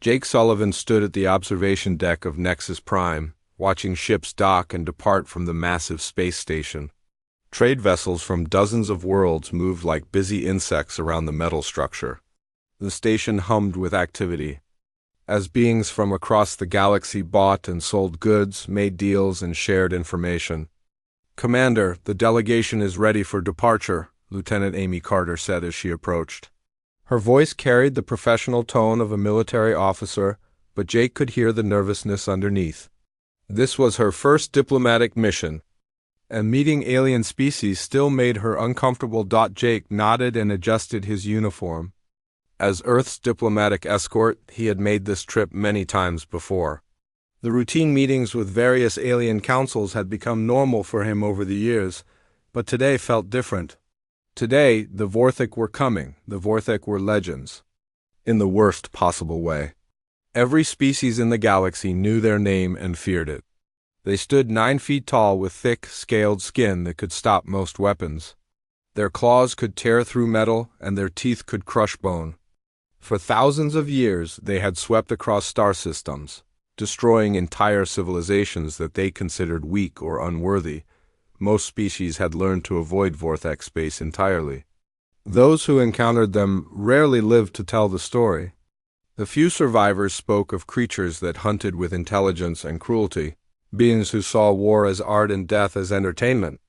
Jake Sullivan stood at the observation deck of Nexus Prime, watching ships dock and depart from the massive space station. Trade vessels from dozens of worlds moved like busy insects around the metal structure. The station hummed with activity, as beings from across the galaxy bought and sold goods, made deals, and shared information. "Commander, the delegation is ready for departure," Lieutenant Amy Carter said as she approached. Her voice carried the professional tone of a military officer, but Jake could hear the nervousness underneath. This was her first diplomatic mission, and meeting alien species still made her uncomfortable. Jake nodded and adjusted his uniform. As Earth's diplomatic escort, he had made this trip many times before. The routine meetings with various alien councils had become normal for him over the years, but today felt different. Today, the Vorthik were coming. The Vorthik were legends. In the worst possible way. Every species in the galaxy knew their name and feared it. They stood 9 feet tall with thick, scaled skin that could stop most weapons. Their claws could tear through metal, and their teeth could crush bone. For thousands of years, they had swept across star systems, destroying entire civilizations that they considered weak or unworthy. Most species had learned to avoid Vorthak space entirely. Those who encountered them rarely lived to tell the story. The few survivors spoke of creatures that hunted with intelligence and cruelty, beings who saw war as art and death as entertainment.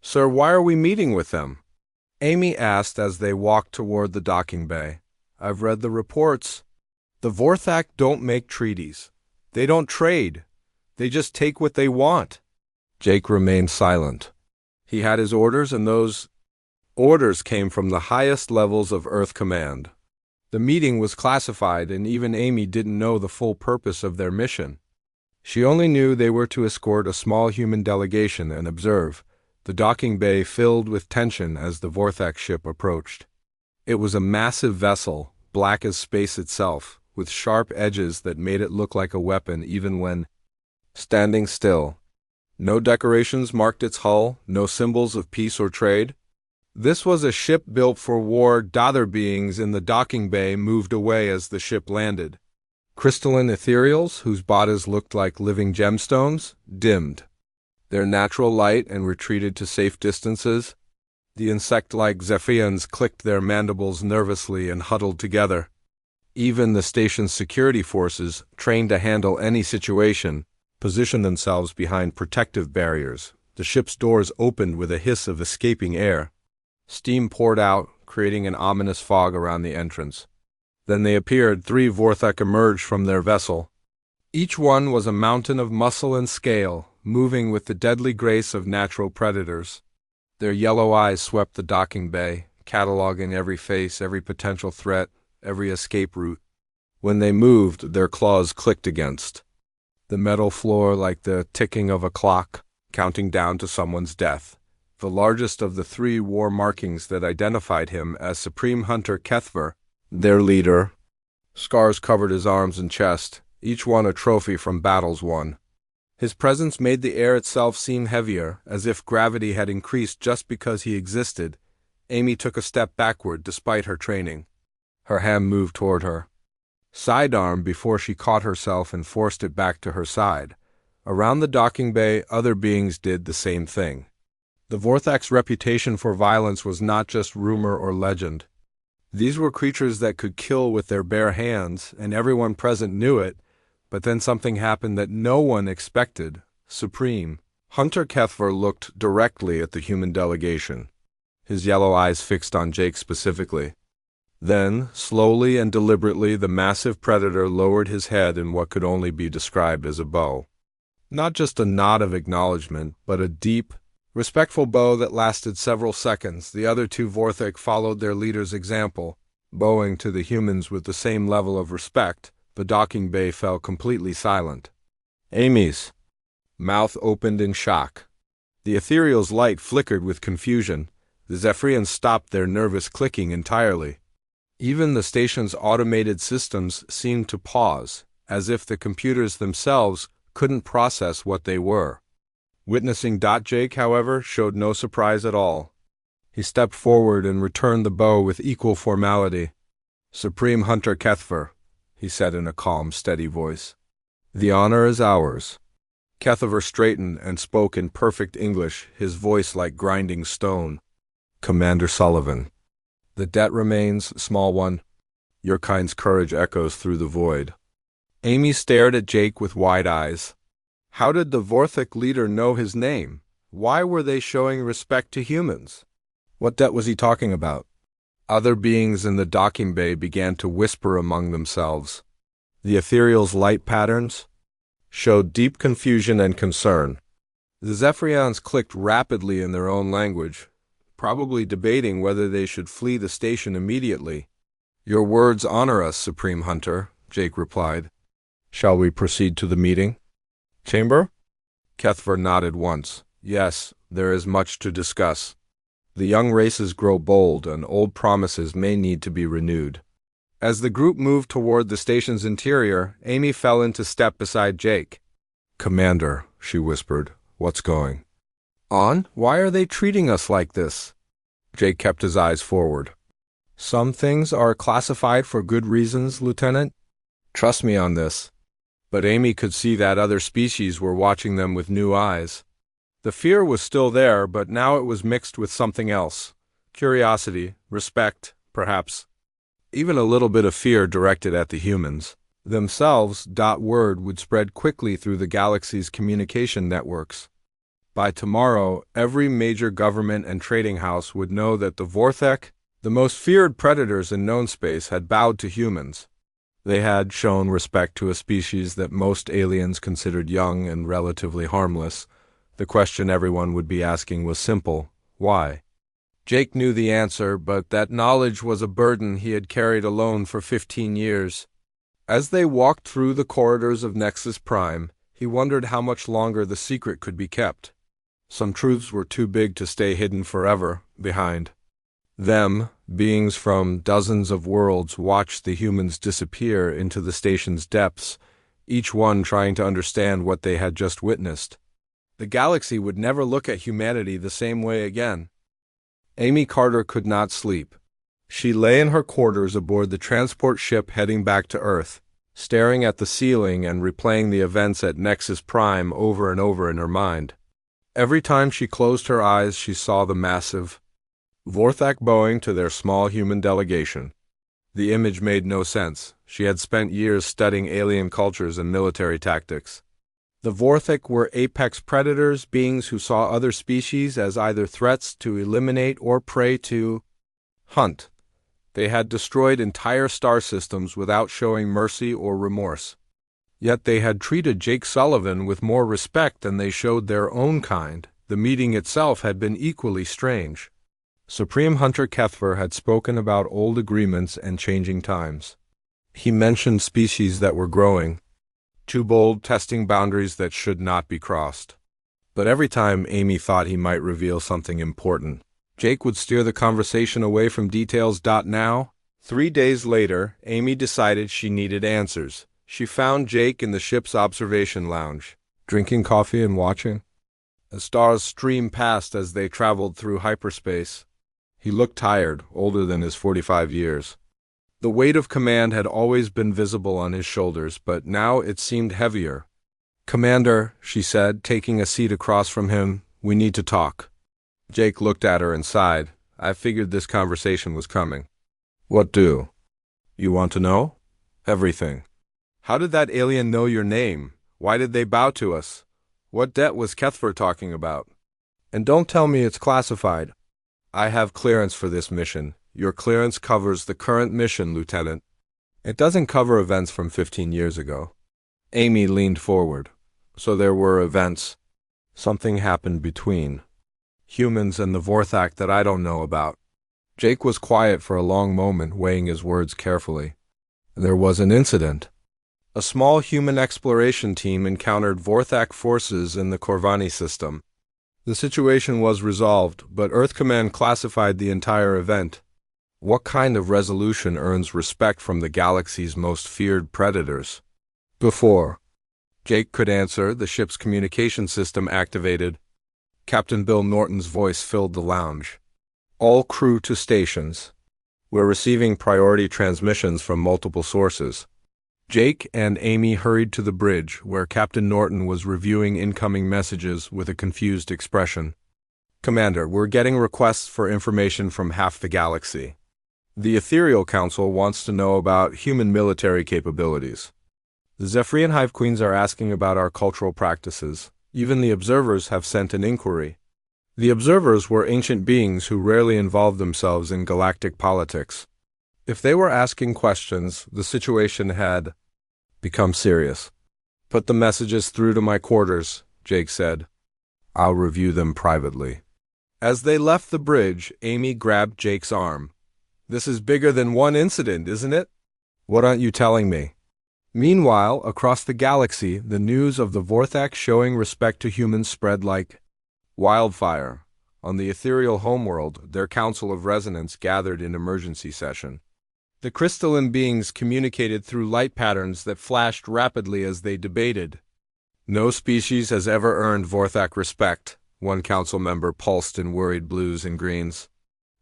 "Sir, why are we meeting with them?" Amy asked as they walked toward the docking bay. "I've read the reports. The Vorthak don't make treaties. They don't trade. They just take what they want." Jake remained silent. He had his orders, and those orders came from the highest levels of Earth Command. The meeting was classified, and even Amy didn't know the full purpose of their mission. She only knew they were to escort a small human delegation and observe, the docking bay filled with tension as the Vorthak ship approached. It was a massive vessel, black as space itself, with sharp edges that made it look like a weapon even when standing still. No decorations marked its hull, no symbols of peace or trade. This was a ship built for war. Other beings in the docking bay moved away as the ship landed. Crystalline ethereals, whose bodies looked like living gemstones, dimmed their natural light and retreated to safe distances. The insect-like Zephyrians clicked their mandibles nervously and huddled together. Even the station's security forces, trained to handle any situation, positioned themselves behind protective barriers. The ship's doors opened with a hiss of escaping air. Steam poured out, creating an ominous fog around the entrance. Then they appeared. 3 Vorthak emerged from their vessel. Each one was a mountain of muscle and scale, moving with the deadly grace of natural predators. Their yellow eyes swept the docking bay, cataloging every face, every potential threat, every escape route. When they moved, their claws clicked against the metal floor like the ticking of a clock, counting down to someone's death. The largest of the 3 wore markings that identified him as Supreme Hunter Kethver, their leader. Scars covered his arms and chest, each one a trophy from battles won. His presence made the air itself seem heavier, as if gravity had increased just because he existed. Amy took a step backward despite her training. Her hand moved toward her sidearm before she caught herself and forced it back to her side. Around the docking bay, other beings did the same thing. The Vorthak's reputation for violence was not just rumor or legend. These were creatures that could kill with their bare hands, and everyone present knew it, but then something happened that no one expected. Supreme Hunter Kethver looked directly at the human delegation, his yellow eyes fixed on Jake specifically. Then, slowly and deliberately, the massive predator lowered his head in what could only be described as a bow. Not just a nod of acknowledgement, but a deep, respectful bow that lasted several seconds. The other 2 Vorthik followed their leader's example, bowing to the humans with the same level of respect. The docking bay fell completely silent. Amy's mouth opened in shock. The ethereal's light flickered with confusion. The Zephyrians stopped their nervous clicking entirely. Even the station's automated systems seemed to pause, as if the computers themselves couldn't process what they were. Witnessing Jake, however, showed no surprise at all. He stepped forward and returned the bow with equal formality. Supreme Hunter Kethver, he said in a calm, steady voice. "The honor is ours." Kethover straightened and spoke in perfect English, his voice like grinding stone. "Commander Sullivan. The debt remains, small one." Your kind's courage echoes through the void. Amy stared at Jake with wide eyes. How did the Vorthik leader know his name? Why were they showing respect to humans? What debt was he talking about? Other beings in the docking bay began to whisper among themselves. The ethereal's light patterns showed deep confusion and concern. The Zephyrians clicked rapidly in their own language, probably debating whether they should flee the station immediately. "Your words honor us, Supreme Hunter," Jake replied. "Shall we proceed to the meeting chamber?" Kethver nodded once. "Yes, there is much to discuss. The young races grow bold, and old promises may need to be renewed." As the group moved toward the station's interior, Amy fell into step beside Jake. "Commander," she whispered, "what's going on? Why are they treating us like this?" Jake kept his eyes forward. "Some things are classified for good reasons, Lieutenant. Trust me on this." But Amy could see that other species were watching them with new eyes. The fear was still there, but now it was mixed with something else. Curiosity, respect, perhaps. Even a little bit of fear directed at the humans themselves. Word would spread quickly through the galaxy's communication networks. By tomorrow, every major government and trading house would know that the Vorthek, the most feared predators in known space, had bowed to humans. They had shown respect to a species that most aliens considered young and relatively harmless. The question everyone would be asking was simple: why? Jake knew the answer, but that knowledge was a burden he had carried alone for 15 years. As they walked through the corridors of Nexus Prime, he wondered how much longer the secret could be kept. Some truths were too big to stay hidden forever behind. Them, beings from dozens of worlds, watched the humans disappear into the station's depths, each one trying to understand what they had just witnessed. The galaxy would never look at humanity the same way again. Amy Carter could not sleep. She lay in her quarters aboard the transport ship heading back to Earth, staring at the ceiling and replaying the events at Nexus Prime over and over in her mind. Every time she closed her eyes, she saw the massive Vorthak bowing to their small human delegation. The image made no sense. She had spent years studying alien cultures and military tactics. The Vorthik were apex predators, beings who saw other species as either threats to eliminate or prey to hunt. They had destroyed entire star systems without showing mercy or remorse. Yet they had treated Jake Sullivan with more respect than they showed their own kind. The meeting itself had been equally strange. Supreme Hunter Kethver had spoken about old agreements and changing times. He mentioned species that were growing, too bold, testing boundaries that should not be crossed. But every time Amy thought he might reveal something important, Jake would steer the conversation away from details. Now, 3 days later, Amy decided she needed answers. She found Jake in the ship's observation lounge, drinking coffee and watching. The stars streamed past as they traveled through hyperspace. He looked tired, older than his 45 years. The weight of command had always been visible on his shoulders, but now it seemed heavier. "Commander," she said, taking a seat across from him, "we need to talk." Jake looked at her and sighed. "I figured this conversation was coming." "What do? You want to know?" "Everything. How did that alien know your name? Why did they bow to us? What debt was Kethver talking about? And don't tell me it's classified." "I have clearance for this mission. Your clearance covers the current mission, Lieutenant. It doesn't cover events from 15 years ago." Amy leaned forward. "So there were events. Something happened between humans and the Vorthak that I don't know about." Jake was quiet for a long moment, weighing his words carefully. "There was an incident. A small human exploration team encountered Vorthak forces in the Corvani system. The situation was resolved, but Earth Command classified the entire event. What kind of resolution earns respect from the galaxy's most feared predators?" "Before Jake could answer, the ship's communication system activated. Captain Bill Norton's voice filled the lounge. "All crew to stations. We're receiving priority transmissions from multiple sources. Jake and Amy hurried to the bridge, where Captain Norton was reviewing incoming messages with a confused expression. "Commander, we're getting requests for information from half the galaxy. The Ethereal Council wants to know about human military capabilities. The Zephyrian Hive Queens are asking about our cultural practices. Even the Observers have sent an inquiry." The Observers were ancient beings who rarely involved themselves in galactic politics. If they were asking questions, the situation had become serious. "Put the messages through to my quarters," Jake said. "I'll review them privately." As they left the bridge, Amy grabbed Jake's arm. "This is bigger than one incident, isn't it?" "What aren't you telling me?" Meanwhile, across the galaxy, the news of the Vorthak showing respect to humans spread like wildfire. On the ethereal homeworld, their Council of Resonance gathered in emergency session. The crystalline beings communicated through light patterns that flashed rapidly as they debated. "No species has ever earned Vorthak respect," one council member pulsed in worried blues and greens.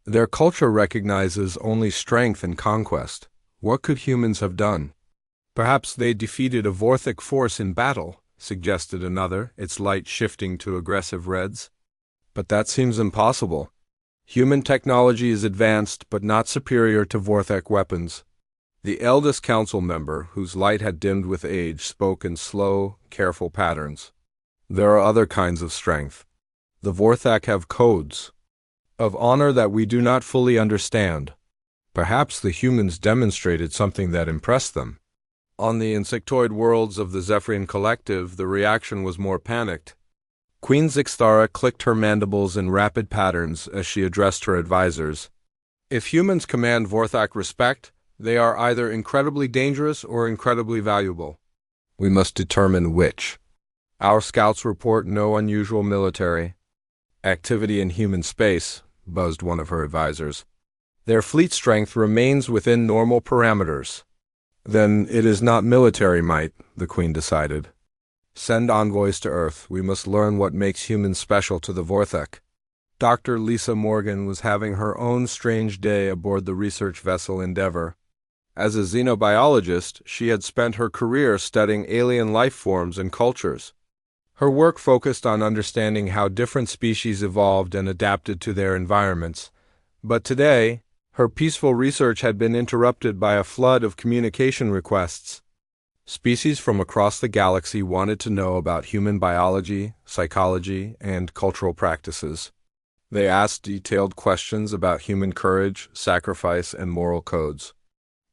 "Their culture recognizes only strength and conquest. What could humans have done?" "Perhaps they defeated a Vorthak force in battle," suggested another, its light shifting to aggressive reds. "But that seems impossible. Human technology is advanced but not superior to Vorthak weapons." The eldest council member, whose light had dimmed with age, spoke in slow, careful patterns. "There are other kinds of strength. The Vorthak have codes of honor that we do not fully understand. Perhaps the humans demonstrated something that impressed them." On the insectoid worlds of the Zephyrian Collective, the reaction was more panicked. Queen Zixthara clicked her mandibles in rapid patterns as she addressed her advisors. "If humans command Vorthak respect, they are either incredibly dangerous or incredibly valuable. We must determine which. Our scouts report no unusual military activity in human space," buzzed one of her advisors. "Their fleet strength remains within normal parameters." "Then it is not military might," the Queen decided. "Send envoys to Earth. We must learn what makes humans special to the Vorthak." Dr. Lisa Morgan was having her own strange day aboard the research vessel Endeavour. As a xenobiologist, she had spent her career studying alien life forms and cultures. Her work focused on understanding how different species evolved and adapted to their environments. But today, her peaceful research had been interrupted by a flood of communication requests. Species from across the galaxy wanted to know about human biology, psychology, and cultural practices. They asked detailed questions about human courage, sacrifice, and moral codes.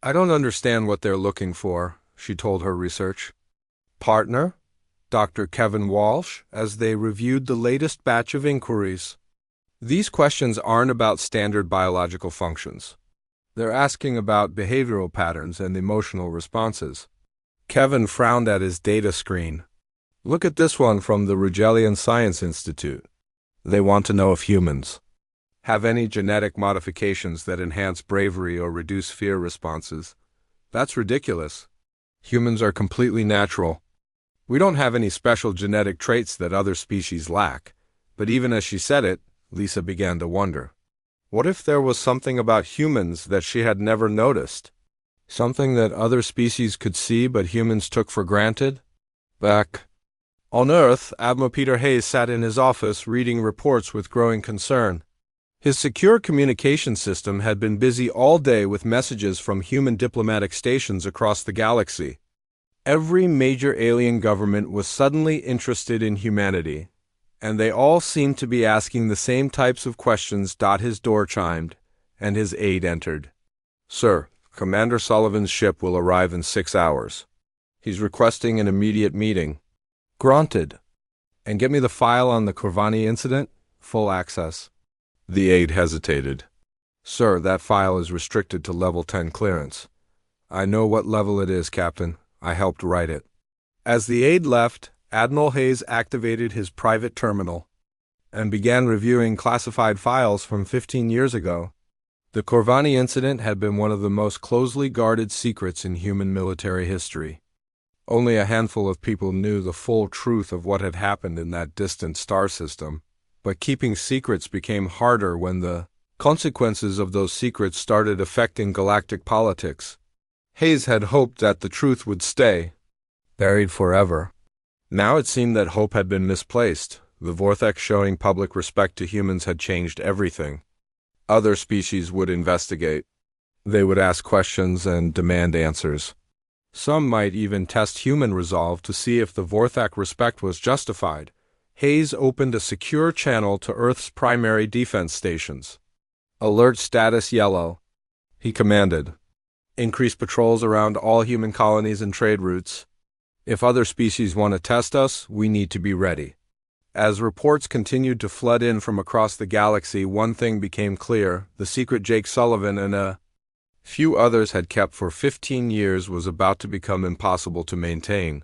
"I don't understand what they're looking for," she told her research partner, Dr. Kevin Walsh, as they reviewed the latest batch of inquiries. "These questions aren't about standard biological functions. They're asking about behavioral patterns and emotional responses." Kevin frowned at his data screen. "Look at this one from the Rugelian Science Institute. They want to know if humans have any genetic modifications that enhance bravery or reduce fear responses. That's ridiculous. Humans are completely natural. We don't have any special genetic traits that other species lack." But even as she said it, Lisa began to wonder. What if there was something about humans that she had never noticed? Something that other species could see but humans took for granted? Back on Earth, Admiral Peter Hayes sat in his office reading reports with growing concern. His secure communication system had been busy all day with messages from human diplomatic stations across the galaxy. Every major alien government was suddenly interested in humanity, and they all seemed to be asking the same types of questions. His door chimed, and his aide entered. "Sir, Commander Sullivan's ship will arrive in 6 hours. He's requesting an immediate meeting." "Granted. And get me the file on the Corvani incident? Full access." The aide hesitated. "Sir, that file is restricted to level 10 clearance." "I know what level it is, Captain. I helped write it." As the aide left, Admiral Hayes activated his private terminal and began reviewing classified files from 15 years ago. The Corvani incident had been one of the most closely guarded secrets in human military history. Only a handful of people knew the full truth of what had happened in that distant star system, but keeping secrets became harder when the consequences of those secrets started affecting galactic politics. Hayes had hoped that the truth would stay buried forever. Now it seemed that hope had been misplaced. The Vortex showing public respect to humans had changed everything. Other species would investigate. They would ask questions and demand answers. Some might even test human resolve to see if the Vortex respect was justified. Hayes opened a secure channel to Earth's primary defense stations. Alert status yellow, he commanded. Increase patrols around all human colonies and trade routes. If other species want to test us, we need to be ready. As reports continued to flood in from across the galaxy, one thing became clear: the secret Jake Sullivan and a few others had kept for 15 years was about to become impossible to maintain.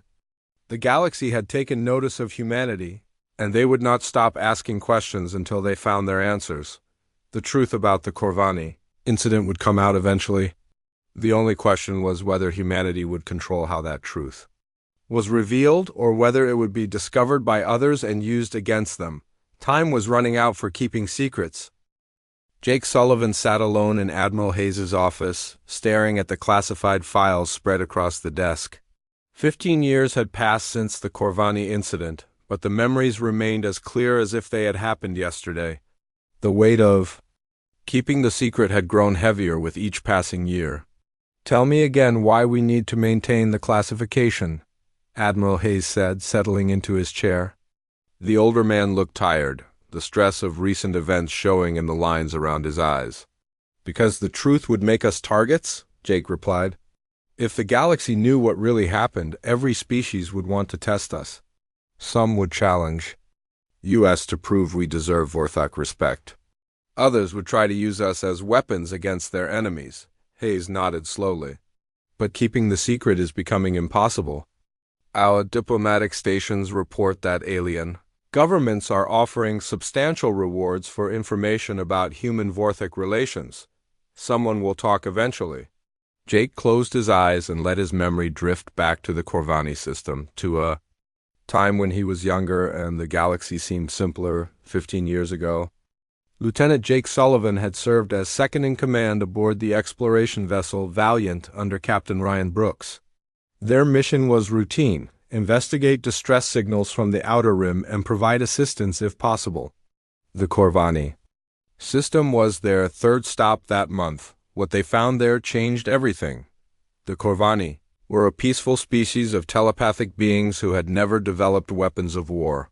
The galaxy had taken notice of humanity, and they would not stop asking questions until they found their answers. The truth about the Corvani incident would come out eventually. The only question was whether humanity would control how that truth was revealed, or whether it would be discovered by others and used against them. Time was running out for keeping secrets. Jake Sullivan sat alone in Admiral Hayes's office, staring at the classified files spread across the desk. 15 years had passed since the Corvani incident, but the memories remained as clear as if they had happened yesterday. The weight of keeping the secret had grown heavier with each passing year. "Tell me again why we need to maintain the classification," Admiral Hayes said, settling into his chair. The older man looked tired, the stress of recent events showing in the lines around his eyes. "Because the truth would make us targets," Jake replied. "If the galaxy knew what really happened, every species would want to test us. Some would challenge us to prove we deserve Vorthok respect. Others would try to use us as weapons against their enemies." Hayes nodded slowly. "But keeping the secret is becoming impossible. Our diplomatic stations report that alien governments are offering substantial rewards for information about human-Vorthok relations. Someone will talk eventually." Jake closed his eyes and let his memory drift back to the Corvani system, to a time when he was younger and the galaxy seemed simpler, 15 years ago. Lieutenant Jake Sullivan had served as second-in-command aboard the exploration vessel Valiant under Captain Ryan Brooks. Their mission was routine: investigate distress signals from the Outer Rim and provide assistance if possible. The Corvani system was their third stop that month. What they found there changed everything. The Corvani were a peaceful species of telepathic beings who had never developed weapons of war.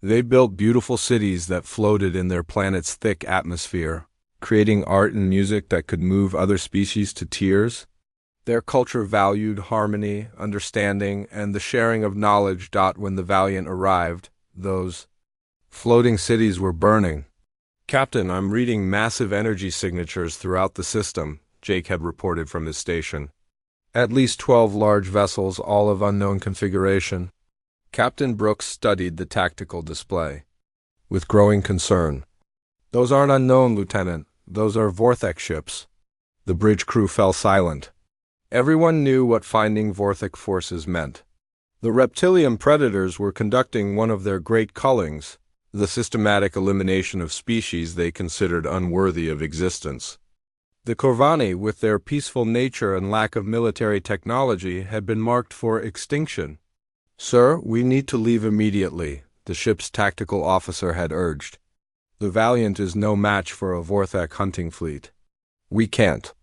They built beautiful cities that floated in their planet's thick atmosphere, creating art and music that could move other species to tears. Their culture valued harmony, understanding, and the sharing of knowledge. When the Valiant arrived, those floating cities were burning. "Captain, I'm reading massive energy signatures throughout the system," Jake had reported from his station. "At least 12 large vessels, all of unknown configuration." Captain Brooks studied the tactical display with growing concern. "Those aren't unknown, Lieutenant. Those are Vorthok ships." The bridge crew fell silent. Everyone knew what finding Vorthok forces meant. The reptilian predators were conducting one of their great cullings, the systematic elimination of species they considered unworthy of existence. The Corvani, with their peaceful nature and lack of military technology, had been marked for extinction. "Sir, we need to leave immediately," the ship's tactical officer had urged. "The Valiant is no match for a Vorthok hunting fleet. We can't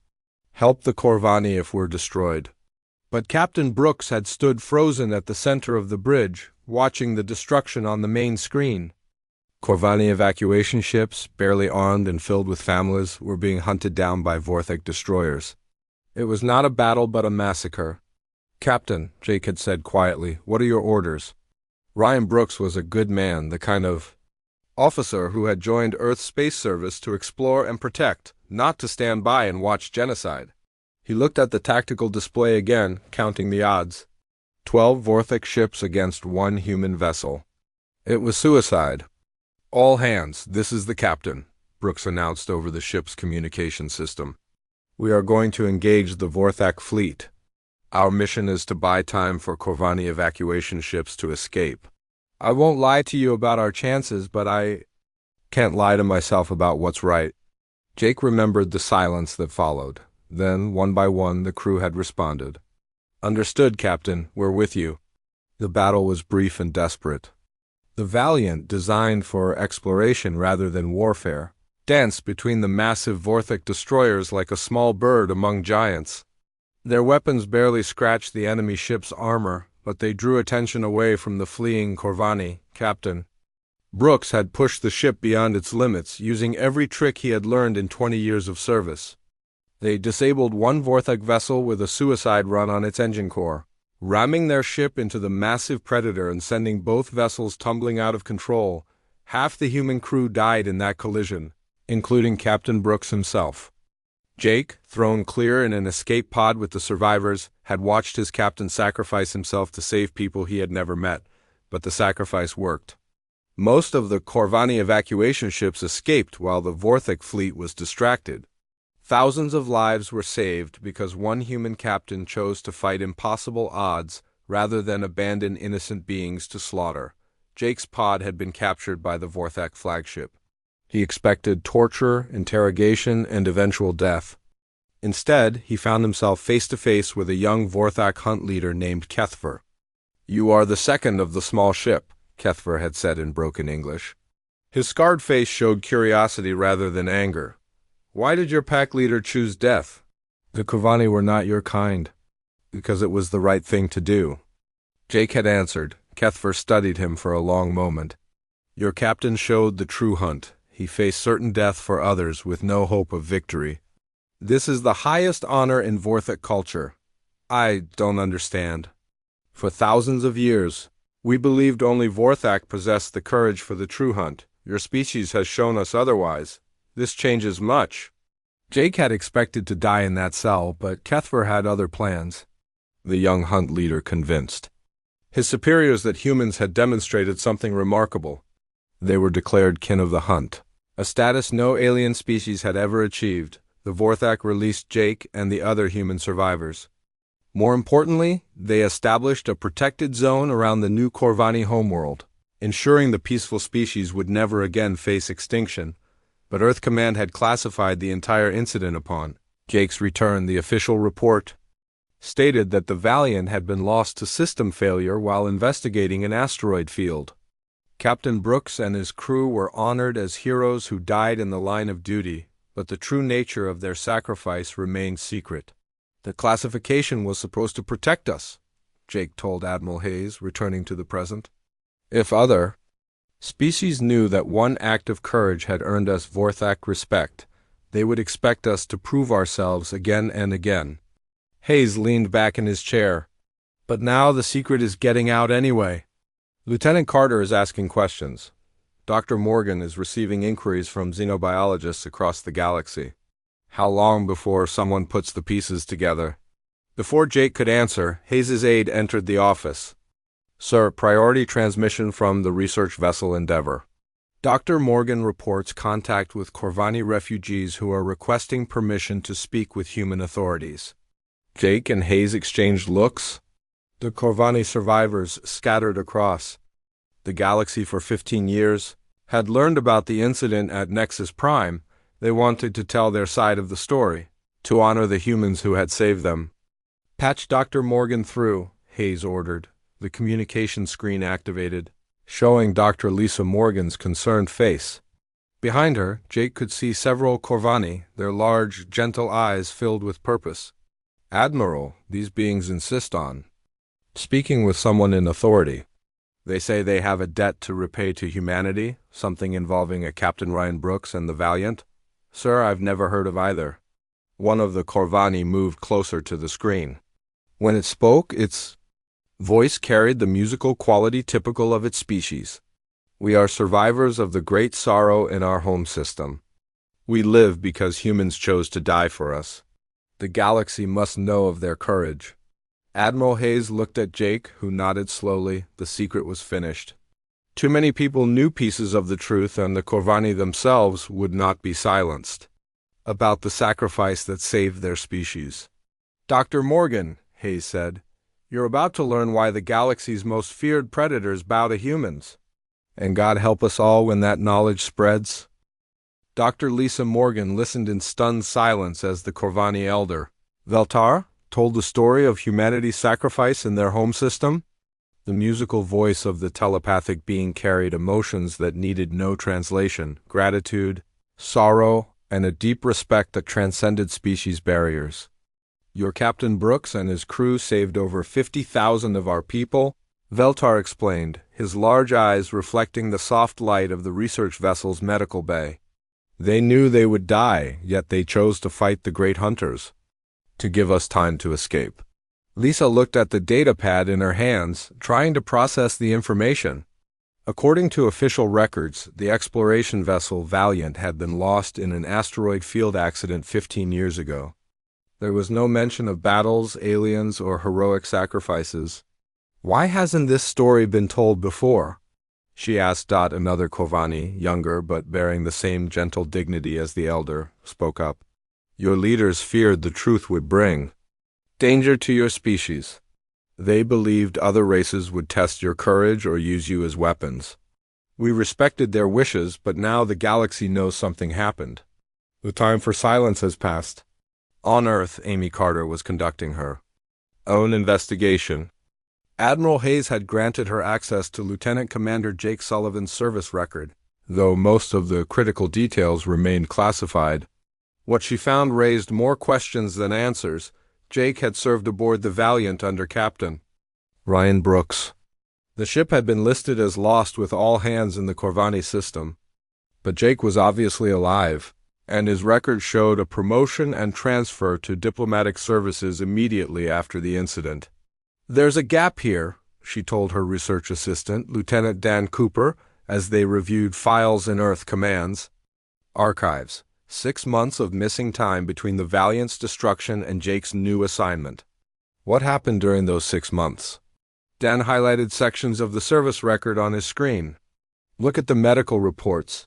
help the Corvani if we're destroyed." But Captain Brooks had stood frozen at the center of the bridge, watching the destruction on the main screen. Corvani evacuation ships, barely armed and filled with families, were being hunted down by Vorthok destroyers. It was not a battle but a massacre. "Captain," Jake had said quietly, "what are your orders?" Ryan Brooks was a good man, the kind of officer who had joined Earth's space service to explore and protect, not to stand by and watch genocide. He looked at the tactical display again, counting the odds. 12 Vorthok ships against 1 human vessel. It was suicide. "All hands, this is the captain," Brooks announced over the ship's communication system. "We are going to engage the Vorthok fleet. Our mission is to buy time for Corvani evacuation ships to escape. I won't lie to you about our chances, but I can't lie to myself about what's right." Jake remembered the silence that followed. Then, one by one, the crew had responded. "Understood, Captain. We're with you." The battle was brief and desperate. The Valiant, designed for exploration rather than warfare, danced between the massive Vorthok destroyers like a small bird among giants. Their weapons barely scratched the enemy ship's armor, but they drew attention away from the fleeing Corvani. Captain Brooks had pushed the ship beyond its limits, using every trick he had learned in 20 years of service. They disabled one Vorthok vessel with a suicide run on its engine core, ramming their ship into the massive predator and sending both vessels tumbling out of control. Half the human crew died in that collision, including Captain Brooks himself. Jake, thrown clear in an escape pod with the survivors, had watched his captain sacrifice himself to save people he had never met, but the sacrifice worked. Most of the Corvani evacuation ships escaped while the Vorthok fleet was distracted. Thousands of lives were saved because one human captain chose to fight impossible odds rather than abandon innocent beings to slaughter. Jake's pod had been captured by the Vorthok flagship. He expected torture, interrogation, and eventual death. Instead, he found himself face to face with a young Vorthok hunt leader named Kethver. "You are the second of the small ship," Kethver had said in broken English. His scarred face showed curiosity rather than anger. "Why did your pack leader choose death?" "The Corvani were not your kind." "Because it was the right thing to do." Jake had answered. Kethver studied him for a long moment. "Your captain showed the true hunt. He faced certain death for others with no hope of victory. This is the highest honor in Vorthok culture." "I don't understand." "For thousands of years, we believed only Vorthok possessed the courage for the true hunt. Your species has shown us otherwise. This changes much." Jake had expected to die in that cell, but Kethver had other plans. The young hunt leader convinced his superiors that humans had demonstrated something remarkable. They were declared kin of the hunt, a status no alien species had ever achieved. The Vorthok released Jake and the other human survivors. More importantly, they established a protected zone around the new Corvani homeworld, ensuring the peaceful species would never again face extinction. But Earth Command had classified the entire incident upon Jake's return. The official report stated that the Valiant had been lost to system failure while investigating an asteroid field. Captain Brooks and his crew were honored as heroes who died in the line of duty, but the true nature of their sacrifice remained secret. "The classification was supposed to protect us," Jake told Admiral Hayes, returning to the present. "If other species knew that one act of courage had earned us Vorthok respect, they would expect us to prove ourselves again and again." Hayes leaned back in his chair. "But now the secret is getting out anyway. Lieutenant Carter is asking questions. Dr. Morgan is receiving inquiries from xenobiologists across the galaxy. How long before someone puts the pieces together?" Before Jake could answer, Hayes' aide entered the office. "Sir, priority transmission from the research vessel Endeavor. Dr. Morgan reports contact with Corvani refugees who are requesting permission to speak with human authorities." Jake and Hayes exchanged looks. The Corvani survivors, scattered across the galaxy for 15 years, had learned about the incident at Nexus Prime. They wanted to tell their side of the story, to honor the humans who had saved them. "Patch Dr. Morgan through," Hayes ordered. The communication screen activated, showing Dr. Lisa Morgan's concerned face. Behind her, Jake could see several Corvani, their large, gentle eyes filled with purpose. "Admiral, these beings insist on speaking with someone in authority. They say they have a debt to repay to humanity, something involving a Captain Ryan Brooks and the Valiant." "Sir, I've never heard of either." One of the Corvani moved closer to the screen. When it spoke, its voice carried the musical quality typical of its species. "We are survivors of the great sorrow in our home system. We live because humans chose to die for us. The galaxy must know of their courage." Admiral Hayes looked at Jake, who nodded slowly. The secret was finished. Too many people knew pieces of the truth, and the Corvani themselves would not be silenced about the sacrifice that saved their species. "Dr. Morgan," Hayes said, "you're about to learn why the galaxy's most feared predators bow to humans. And God help us all when that knowledge spreads." Dr. Lisa Morgan listened in stunned silence as the Corvani elder, Veltar, told the story of humanity's sacrifice in their home system. The musical voice of the telepathic being carried emotions that needed no translation: gratitude, sorrow, and a deep respect that transcended species barriers. Your Captain Brooks and his crew saved over 50,000 of our people, Veltar explained, his large eyes reflecting the soft light of the research vessel's medical bay. They knew they would die, yet they chose to fight the great hunters, to give us time to escape. Lisa looked at the data pad in her hands, trying to process the information. According to official records, the exploration vessel Valiant had been lost in an asteroid field accident 15 years ago. There was no mention of battles, aliens, or heroic sacrifices. Why hasn't this story been told before? She asked. Another Corvani, younger but bearing the same gentle dignity as the elder, spoke up. Your leaders feared the truth would bring danger to your species. They believed other races would test your courage or use you as weapons. We respected their wishes, but now the galaxy knows something happened. The time for silence has passed. On Earth, Amy Carter was conducting her own investigation. Admiral Hayes had granted her access to Lieutenant Commander Jake Sullivan's service record, though most of the critical details remained classified. What she found raised more questions than answers. Jake had served aboard the Valiant under Captain Ryan Brooks. The ship had been listed as lost with all hands in the Corvani system. But Jake was obviously alive, and his record showed a promotion and transfer to diplomatic services immediately after the incident. There's a gap here, she told her research assistant, Lieutenant Dan Cooper, as they reviewed files in Earth commands. Archives. 6 months of missing time between the Valiant's destruction and Jake's new assignment. What happened during those 6 months? Dan highlighted sections of the service record on his screen. Look at the medical reports.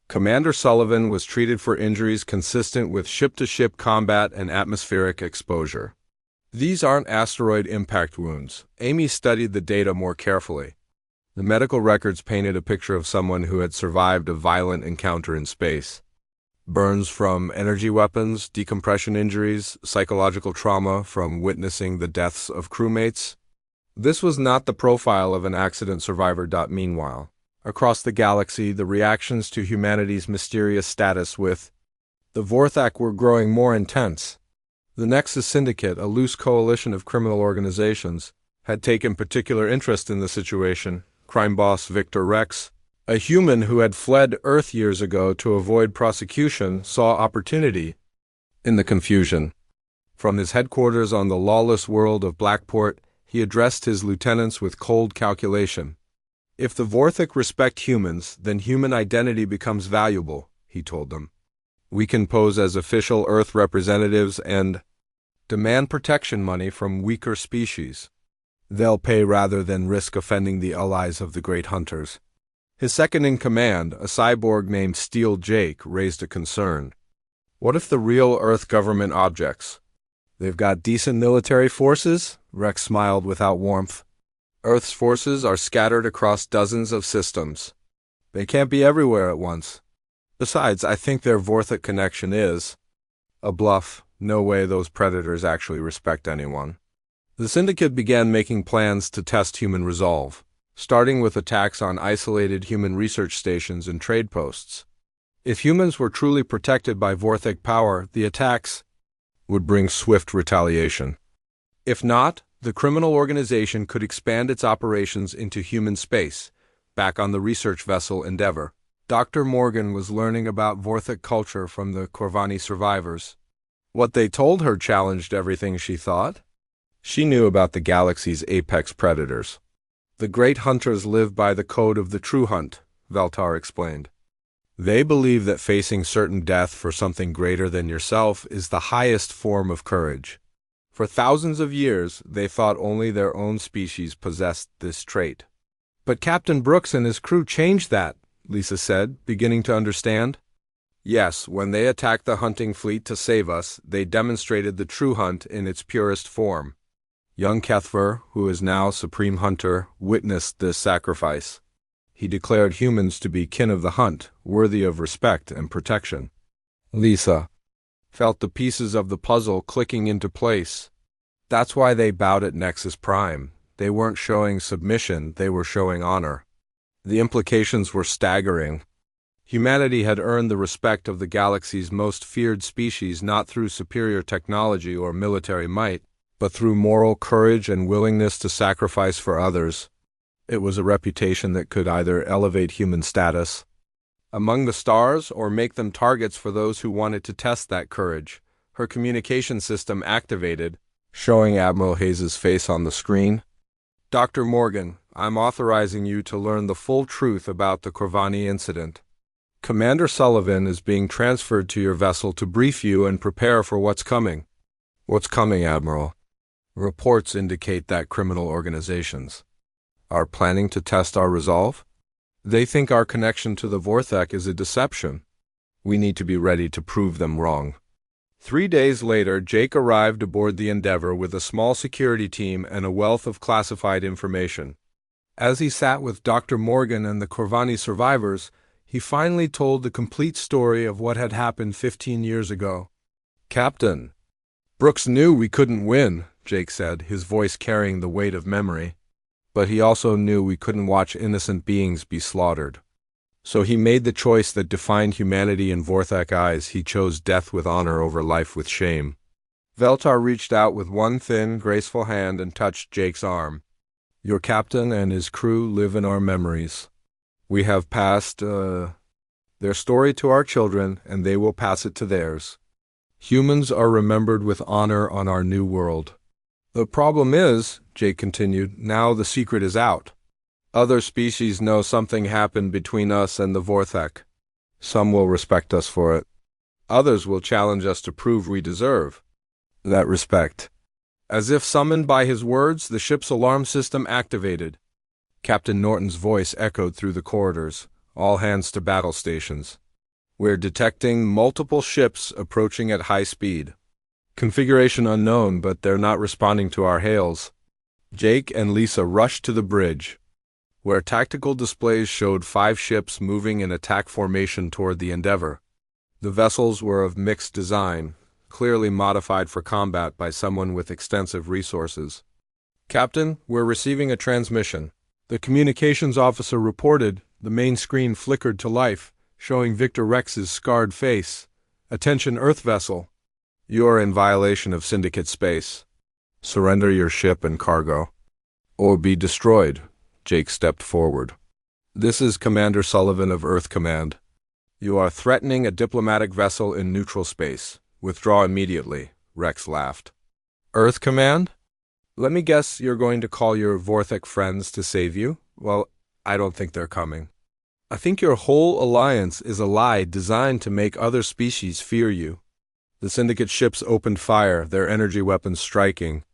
Commander Sullivan was treated for injuries consistent with ship-to-ship combat and atmospheric exposure. These aren't asteroid impact wounds. Amy studied the data more carefully. The medical records painted a picture of someone who had survived a violent encounter in space. Burns from energy weapons, decompression injuries, psychological trauma from witnessing the deaths of crewmates. This was not the profile of an accident survivor. Meanwhile, across the galaxy, the reactions to humanity's mysterious status with the Vorthak were growing more intense. The Nexus Syndicate, a loose coalition of criminal organizations, had taken particular interest in the situation. Crime boss Victor Rex, a human who had fled Earth years ago to avoid prosecution, saw opportunity in the confusion. From his headquarters on the lawless world of Blackport, he addressed his lieutenants with cold calculation. If the Vorthak respect humans, then human identity becomes valuable, he told them. We can pose as official Earth representatives and demand protection money from weaker species. They'll pay rather than risk offending the allies of the great hunters. His second-in-command, a cyborg named Steel Jake, raised a concern. What if the real Earth government objects? They've got decent military forces? Rex smiled without warmth. Earth's forces are scattered across dozens of systems. They can't be everywhere at once. Besides, I think their Vorthak connection is a bluff. No way those predators actually respect anyone. The Syndicate began making plans to test human resolve, starting with attacks on isolated human research stations and trade posts. If humans were truly protected by Vorthak power, the attacks would bring swift retaliation. If not, the criminal organization could expand its operations into human space, back on the research vessel Endeavor. Dr. Morgan was learning about Vorthak culture from the Corvani survivors. What they told her challenged everything she thought. She knew about the galaxy's apex predators. The great hunters live by the code of the true hunt, Veltar explained. They believe that facing certain death for something greater than yourself is the highest form of courage. For thousands of years, they thought only their own species possessed this trait. But Captain Brooks and his crew changed that, Lisa said, beginning to understand. Yes, when they attacked the hunting fleet to save us, they demonstrated the true hunt in its purest form. Young Kethver, who is now Supreme Hunter, witnessed this sacrifice. He declared humans to be kin of the hunt, worthy of respect and protection. Lisa felt the pieces of the puzzle clicking into place. That's why they bowed at Nexus Prime. They weren't showing submission, they were showing honor. The implications were staggering. Humanity had earned the respect of the galaxy's most feared species not through superior technology or military might, but through moral courage and willingness to sacrifice for others. It was a reputation that could either elevate human status among the stars or make them targets for those who wanted to test that courage. Her communication system activated, showing Admiral Hayes' face on the screen. Dr. Morgan, I'm authorizing you to learn the full truth about the Corvani incident. Commander Sullivan is being transferred to your vessel to brief you and prepare for what's coming. What's coming, Admiral? Reports indicate that criminal organizations are planning to test our resolve. They think our connection to the Vorthek is a deception. We need to be ready to prove them wrong. 3 days later, Jake arrived aboard the Endeavour with a small security team and a wealth of classified information. As he sat with Dr. Morgan and the Corvani survivors, he finally told the complete story of what had happened 15 years ago. Captain, Brooks knew we couldn't win, Jake said, his voice carrying the weight of memory. But he also knew we couldn't watch innocent beings be slaughtered. So he made the choice that defined humanity in Vorthek eyes. He chose death with honor over life with shame. Veltar reached out with one thin, graceful hand and touched Jake's arm. Your captain and his crew live in our memories. We have passed their story to our children, and they will pass it to theirs. Humans are remembered with honor on our new world. The problem is, Jake continued, now the secret is out. Other species know something happened between us and the Vorthek. Some will respect us for it. Others will challenge us to prove we deserve that respect. As if summoned by his words, the ship's alarm system activated. Captain Norton's voice echoed through the corridors. All hands to battle stations. We're detecting multiple ships approaching at high speed. Configuration unknown, but they're not responding to our hails. Jake and Lisa rushed to the bridge, where tactical displays showed 5 ships moving in attack formation toward the Endeavour. The vessels were of mixed design, clearly modified for combat by someone with extensive resources. Captain, we're receiving a transmission. The communications officer reported. The main screen flickered to life, showing Victor Rex's scarred face. Attention, Earth vessel. You're in violation of Syndicate space. Surrender your ship and cargo, or be destroyed. Jake stepped forward. This is Commander Sullivan of Earth Command. You are threatening a diplomatic vessel in neutral space. Withdraw immediately, Rex laughed. Earth Command? Let me guess you're going to call your Vorthek friends to save you? Well, I don't think they're coming. I think your whole alliance is a lie designed to make other species fear you. The Syndicate ships opened fire, their energy weapons striking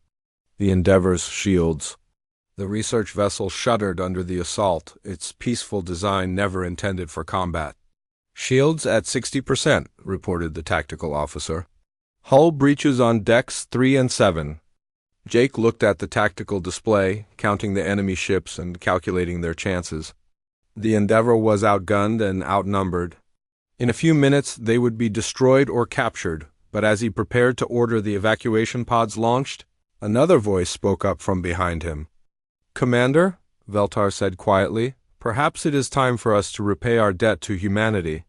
the Endeavour's shields. The research vessel shuddered under the assault, its peaceful design never intended for combat. Shields at 60%, reported the tactical officer. Hull breaches on decks 3 and 7. Jake looked at the tactical display, counting the enemy ships and calculating their chances. The Endeavour was outgunned and outnumbered. In a few minutes they would be destroyed or captured, but as he prepared to order the evacuation pods launched, another voice spoke up from behind him. Commander, Veltar said quietly, perhaps it is time for us to repay our debt to humanity.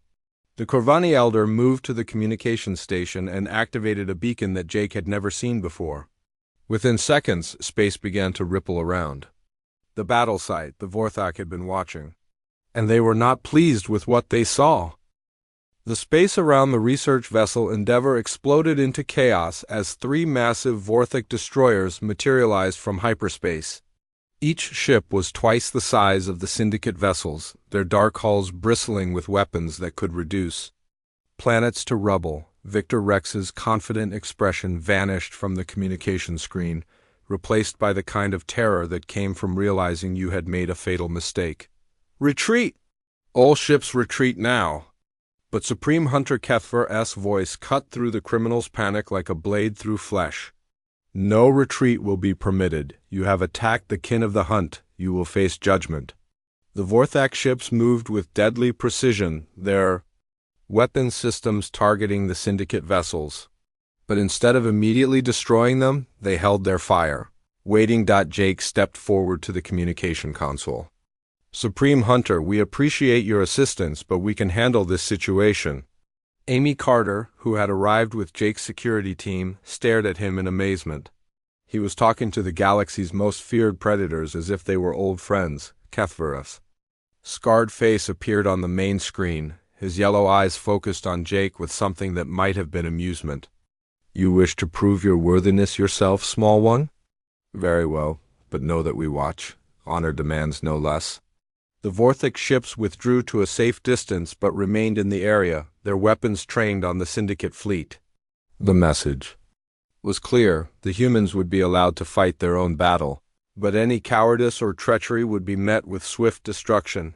The Corvani elder moved to the communications station and activated a beacon that Jake had never seen before. Within seconds, space began to ripple around. The battle site the Vorthek had been watching. And they were not pleased with what they saw. The space around the research vessel Endeavour exploded into chaos as 3 massive Vorthek destroyers materialized from hyperspace. Each ship was twice the size of the Syndicate vessels, their dark hulls bristling with weapons that could reduce planets to rubble. Victor Rex's confident expression vanished from the communication screen, replaced by the kind of terror that came from realizing you had made a fatal mistake. Retreat! All ships retreat now. But Supreme Hunter Kethver's voice cut through the criminal's panic like a blade through flesh. No retreat will be permitted. You have attacked the kin of the hunt. You will face judgment. The Vorthak ships moved with deadly precision, their weapon systems targeting the Syndicate vessels. But instead of immediately destroying them, they held their fire. Waiting. Jake stepped forward to the communication console. Supreme Hunter, we appreciate your assistance, but we can handle this situation. Amy Carter, who had arrived with Jake's security team, stared at him in amazement. He was talking to the galaxy's most feared predators as if they were old friends, Kethverus. Scarred face appeared on the main screen, his yellow eyes focused on Jake with something that might have been amusement. You wish to prove your worthiness yourself, small one? Very well, but know that we watch. Honor demands no less. The Vorthak ships withdrew to a safe distance but remained in the area, their weapons trained on the Syndicate fleet. The message was clear. The humans would be allowed to fight their own battle, but any cowardice or treachery would be met with swift destruction.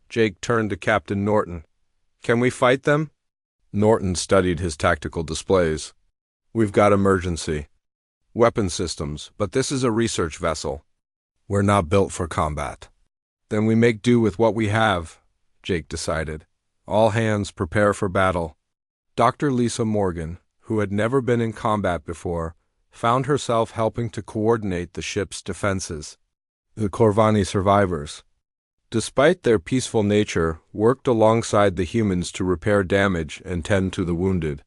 Jake turned to Captain Norton. Can we fight them? Norton studied his tactical displays. We've got emergency weapon systems, but this is a research vessel. We're not built for combat. Then we make do with what we have, Jake decided. All hands prepare for battle. Dr. Lisa Morgan, who had never been in combat before, found herself helping to coordinate the ship's defenses. The Corvani survivors, despite their peaceful nature, worked alongside the humans to repair damage and tend to the wounded.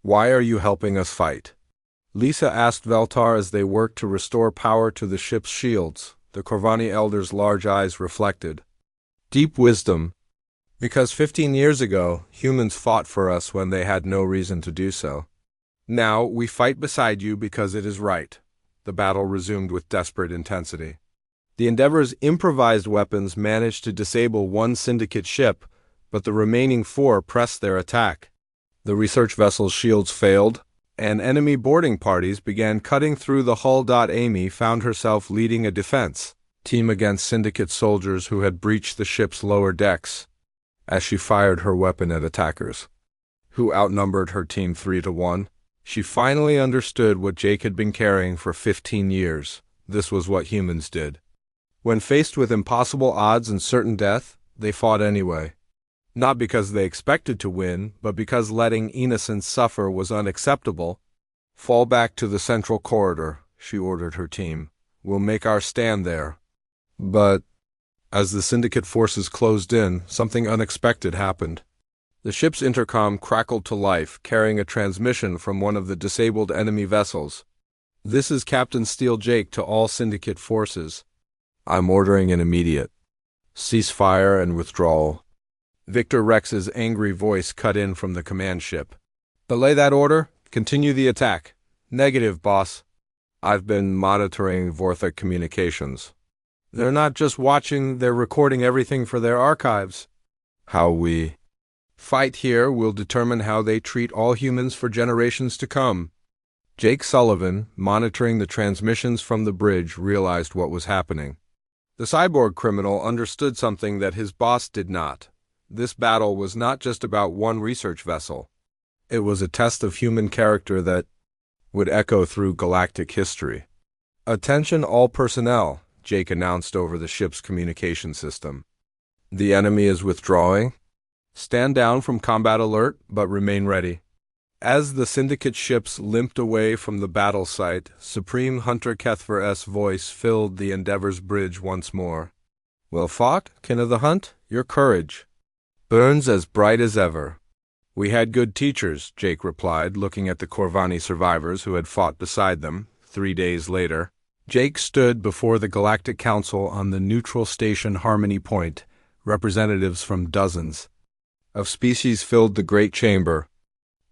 Why are you helping us fight? Lisa asked Veltar as they worked to restore power to the ship's shields. The Corvani elder's large eyes reflected deep wisdom. Because 15 years ago, humans fought for us when they had no reason to do so. Now, we fight beside you because it is right. The battle resumed with desperate intensity. The Endeavor's improvised weapons managed to disable one Syndicate ship, but the remaining 4 pressed their attack. The research vessel's shields failed, and enemy boarding parties began cutting through the hull. Amy found herself leading a defense team against Syndicate soldiers who had breached the ship's lower decks. As she fired her weapon at attackers, who outnumbered her team 3-1, she finally understood what Jake had been carrying for 15 years. This was what humans did. When faced with impossible odds and certain death, they fought anyway. Not because they expected to win, but because letting innocents suffer was unacceptable. Fall back to the central corridor, she ordered her team. We'll make our stand there. But as the Syndicate forces closed in, something unexpected happened. The ship's intercom crackled to life, carrying a transmission from one of the disabled enemy vessels. This is Captain Steel Jake to all Syndicate forces. I'm ordering an immediate ceasefire and withdrawal. Victor Rex's angry voice cut in from the command ship. Belay that order. Continue the attack. Negative, boss. I've been monitoring Vorthak communications. They're not just watching, they're recording everything for their archives. How we fight here will determine how they treat all humans for generations to come. Jake Sullivan, monitoring the transmissions from the bridge, realized what was happening. The cyborg criminal understood something that his boss did not. This battle was not just about one research vessel. It was a test of human character that would echo through galactic history. Attention all personnel, Jake announced over the ship's communication system. The enemy is withdrawing. Stand down from combat alert, but remain ready. As the Syndicate ships limped away from the battle site, Supreme Hunter Kethver's voice filled the Endeavor's bridge once more. Well fought, kin of the hunt. Your courage burns as bright as ever. We had good teachers, Jake replied, looking at the Corvani survivors who had fought beside them. 3 days later, Jake stood before the Galactic Council on the neutral station Harmony Point. Representatives from dozens of species filled the great chamber,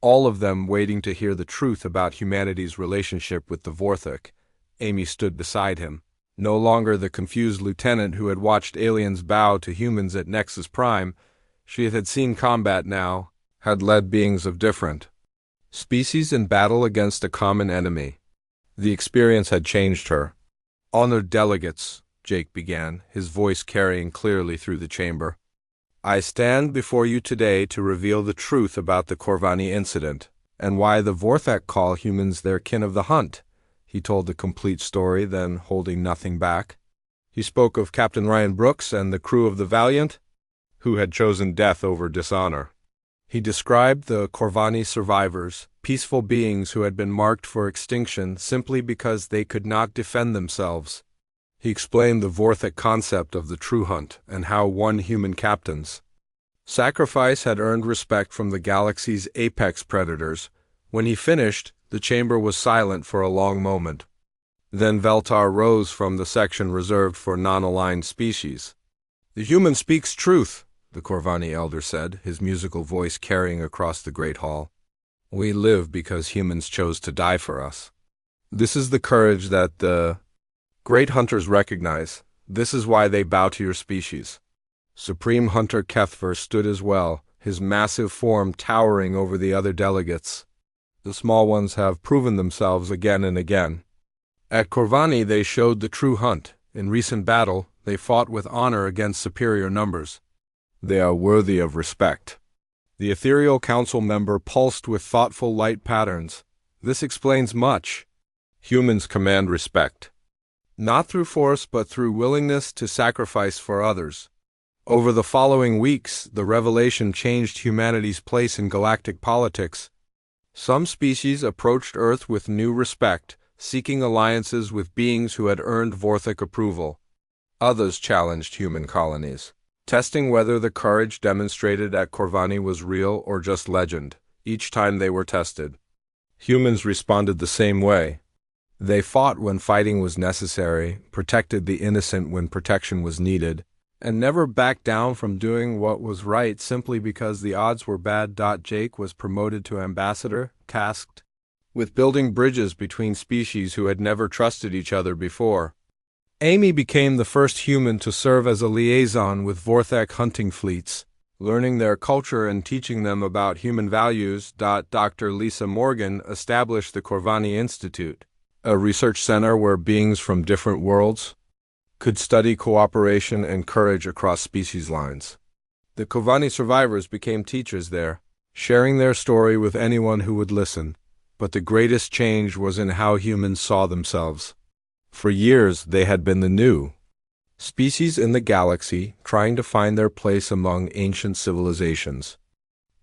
all of them waiting to hear the truth about humanity's relationship with the Vorthak. Amy stood beside him, no longer the confused lieutenant who had watched aliens bow to humans at Nexus Prime. She had seen combat now, had led beings of different species in battle against a common enemy. The experience had changed her. Honored delegates, Jake began, his voice carrying clearly through the chamber. I stand before you today to reveal the truth about the Corvani incident, and why the Vorthak call humans their kin of the hunt. He told the complete story, then holding nothing back. He spoke of Captain Ryan Brooks and the crew of the Valiant, who had chosen death over dishonor. He described the Corvani survivors, peaceful beings who had been marked for extinction simply because they could not defend themselves. He explained the Vorthic concept of the true hunt and how one human captain's sacrifice had earned respect from the galaxy's apex predators. When he finished, the chamber was silent for a long moment. Then Veltar rose from the section reserved for non-aligned species. "The human speaks truth," the Corvani elder said, his musical voice carrying across the great hall. "We live because humans chose to die for us. This is the courage that the great hunters recognize. This is why they bow to your species." Supreme Hunter Kethver stood as well, his massive form towering over the other delegates. "The small ones have proven themselves again and again. At Corvani they showed the true hunt. In recent battle, they fought with honor against superior numbers. They are worthy of respect." The ethereal council member pulsed with thoughtful light patterns. "This explains much. Humans command respect, not through force but through willingness to sacrifice for others." Over the following weeks, the revelation changed humanity's place in galactic politics. Some species approached Earth with new respect, seeking alliances with beings who had earned Vorthic approval. Others challenged human colonies, testing whether the courage demonstrated at Corvani was real or just legend. Each time they were tested, humans responded the same way. They fought when fighting was necessary, protected the innocent when protection was needed, and never backed down from doing what was right simply because the odds were bad. Jake was promoted to ambassador, tasked with building bridges between species who had never trusted each other before. Amy became the first human to serve as a liaison with Vorthic hunting fleets, learning their culture and teaching them about human values. Dr. Lisa Morgan established the Corvani Institute, a research center where beings from different worlds could study cooperation and courage across species lines. The Corvani survivors became teachers there, sharing their story with anyone who would listen. But the greatest change was in how humans saw themselves. For years, they had been the new species in the galaxy, trying to find their place among ancient civilizations.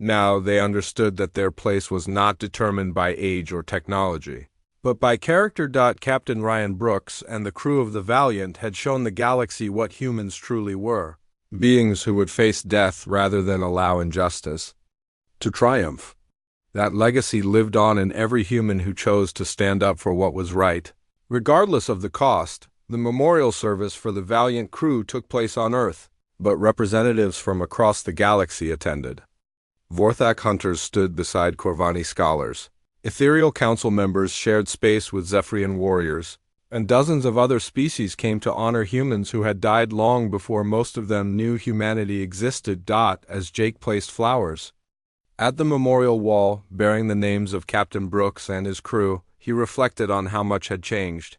Now they understood that their place was not determined by age or technology, but by character. Captain Ryan Brooks and the crew of the Valiant had shown the galaxy what humans truly were, beings who would face death rather than allow injustice to triumph. That legacy lived on in every human who chose to stand up for what was right. Regardless of the cost, the memorial service for the Valiant crew took place on Earth, but representatives from across the galaxy attended. Vorthic hunters stood beside Corvani scholars. Ethereal council members shared space with Zephyrian warriors, and dozens of other species came to honor humans who had died long before most of them knew humanity existed. As Jake placed flowers at the memorial wall, bearing the names of Captain Brooks and his crew, he reflected on how much had changed.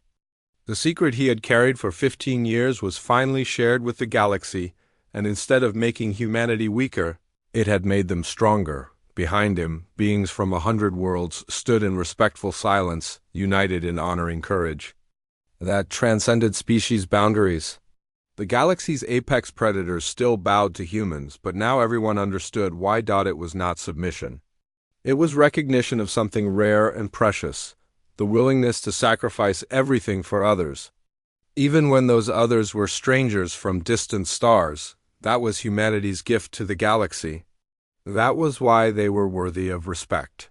The secret he had carried for 15 years was finally shared with the galaxy, and instead of making humanity weaker, it had made them stronger. Behind him, beings from 100 worlds stood in respectful silence, united in honoring courage that transcended species boundaries. The galaxy's apex predators still bowed to humans, but now everyone understood why. It was not submission. It was recognition of something rare and precious, the willingness to sacrifice everything for others. Even when those others were strangers from distant stars, that was humanity's gift to the galaxy. That was why they were worthy of respect.